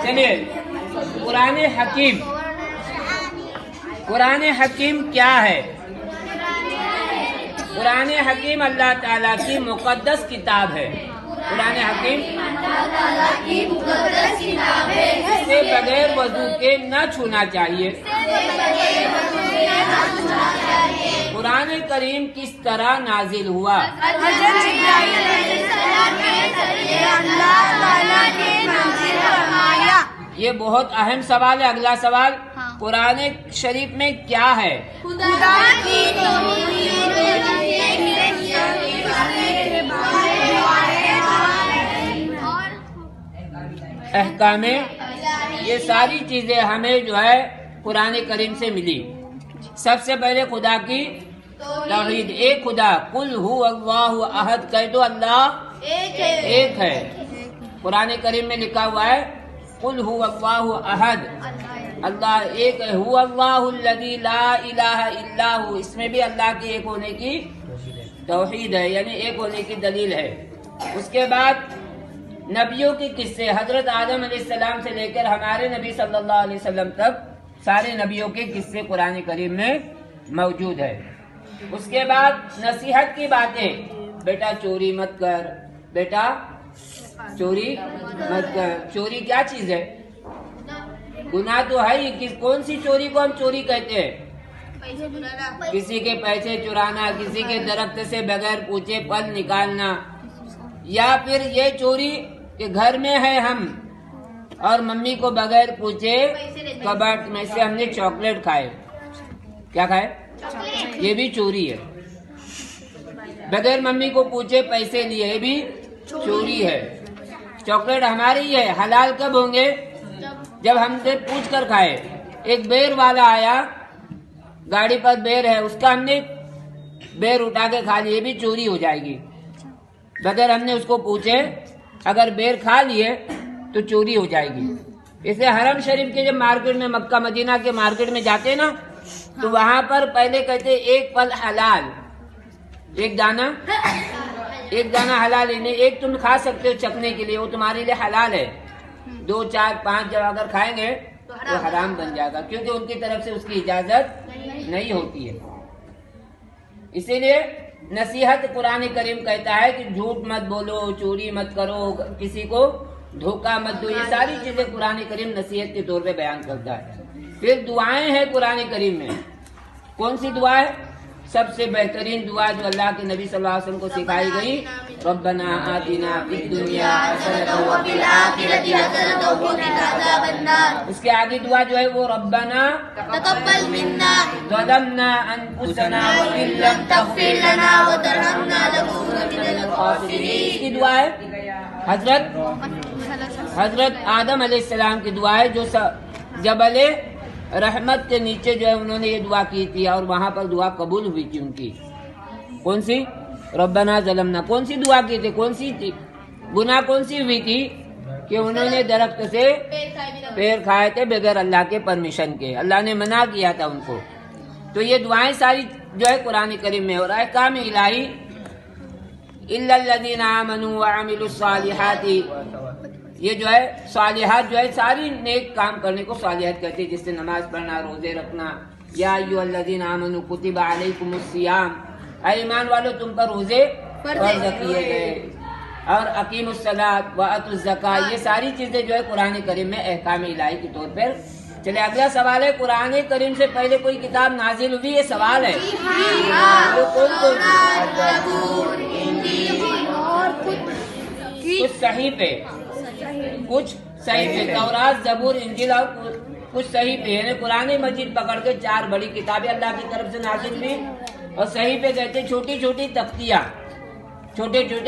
چلیے قرآن حکیم کیا ہے؟ قرآن حکیم اللہ تعالیٰ کی مقدس کتاب ہے۔ قرآن حکیم اسے بغیر وضو کے نہ چھونا چاہیے۔ قرآن کریم کس طرح نازل ہوا؟ یہ بہت اہم سوال ہے۔ اگلا سوال، قرآن شریف میں کیا ہے؟ احکام، یہ ساری چیزیں ہمیں جو ہے قرآن کریم سے ملی۔ سب سے پہلے خدا کی توحید، ایک خدا، قل هو اللہ احد، کہہ دو اللہ ایک ہے۔ قرآن کریم میں لکھا ہوا ہے قل هو اللہ احد، اللہ ایک ہے، هو اللہ الذی لا الہ الا ہو، اس میں بھی اللہ کے ایک ہونے کی توحید ہے، یعنی ایک ہونے کی دلیل ہے۔ اس کے بعد نبیوں کے قصے، حضرت آدم علیہ السلام سے لے کر ہمارے نبی صلی اللہ علیہ وسلم تک سارے نبیوں کے قصے قرآن کریم میں موجود ہے۔ اس کے بعد نصیحت کی باتیں، بیٹا چوری مت کر، بیٹا چوری مت کر۔ چوری کیا چیز ہے؟ گناہ تو ہے ہی۔ کون سی چوری کو ہم چوری کہتے ہیں؟ کسی کے پیسے چرانا، کسی کے درخت سے بغیر پوچھے پھل نکالنا، یا پھر یہ چوری کہ گھر میں ہے ہم اور ممی کو بغیر پوچھے کباڑ میں سے ہم نے چاکلیٹ کھائے۔ کیا کھائے؟ یہ بھی چوری ہے۔ بغیر ممی کو پوچھے پیسے لیے، یہ بھی چوری ہے۔ چاکلیٹ ہماری ہے، حلال کب ہوں گے؟ جب ہم سے پوچھ کر کھائے۔ ایک بیر والا آیا، گاڑی پر بیر ہے، اس کا ہم نے بیر اٹھا کے کھا لی، یہ بھی چوری ہو جائے گی۔ بغیر ہم نے اس کو پوچھے اگر بیر کھا لیے تو چوری ہو جائے گی۔ اسے حرم شریف کے جب مارکیٹ میں، مکہ مدینہ کے مارکیٹ میں جاتے نا، تو وہاں پر پہلے کہتے ایک پھل حلال، ایک دانہ حلال، ایک تم کھا سکتے ہو چکھنے کے لیے، وہ تمہارے لیے حلال ہے۔ 2 4 5 جب اگر کھائیں گے تو حرام بن جائے گا، کیونکہ ان کی طرف سے اس کی اجازت نہیں ہوتی ہے۔ اسی لیے نصیحت قرآن کریم کہتا ہے کہ جھوٹ مت بولو، چوری مت کرو، کسی کو دھوکہ مت دو، یہ ساری چیزیں قرآن کریم نصیحت کے طور پہ بیان کرتا ہے۔ پھر دعائیں ہیں قرآن کریم میں۔ کون سی دعا ہے؟ سب سے بہترین دعا جو اللہ کے نبی صلی اللہ علیہ وسلم کو سکھائی گئی، ربنا آتنا فی الدنیا حسنۃ وفی الآخرۃ حسنۃ وقنا عذاب النار۔ اس کے آگے دعا جو ہے وہ ربنا تقبل منا ظلمنا انفسنا وان لم تغفر لنا وترحمنا لنكون من الخاسرین۔ کی دعا ہے حضرت آدم علیہ السلام کی دعا ہے، جو جبل رحمت کے نیچے جو ہے انہوں نے یہ دعا کی تھی، اور وہاں پر دعا قبول ہوئی تھی ان کی۔ کون سی؟ ربنا ظلمنا۔ کون سی دعا کی تھی؟ کون سی تھی؟ گناہ کون سی ہوئی تھی؟ کہ انہوں نے درخت سے پیر کھائے تھے بغیر اللہ کے پرمیشن کے، اللہ نے منع کیا تھا ان کو۔ تو یہ دعائیں ساری جو ہے قرآن کریم میں، اور احکام الہی الا الذین آمنوا وعملوا الصالحات، یہ جو ہے صالحات جو ہے ساری نیک کام کرنے کو صالحات کہتے ہیں، جس سے نماز پڑھنا، روزے رکھنا۔ یا ایھا الذین آمنوا کتب علیکم الصیام، اے ایمان والو تم پر روزے فرض کیے گئے، اور اقیم الصلاۃ وآتوا الزکاۃ، یہ ساری چیزیں جو ہے قرآن کریم میں احکام الہی کے طور پر۔ چلے اگلا سوال ہے، قرآن کریم سے پہلے کوئی کتاب نازل ہوئی؟ یہ سوال ہے۔ وہ کون کون سی؟ کچھ صحیفے، کچھ صحیفے، تورات، زبور، انجیل، اور کچھ صحیفے، یعنی قرآن مجید پکڑ کے 4 بڑی کتابیں اللہ کی طرف سے نازل ہوئی، اور صحیفے کہتے چھوٹی چھوٹی تختیاں، چھوٹے چھوٹے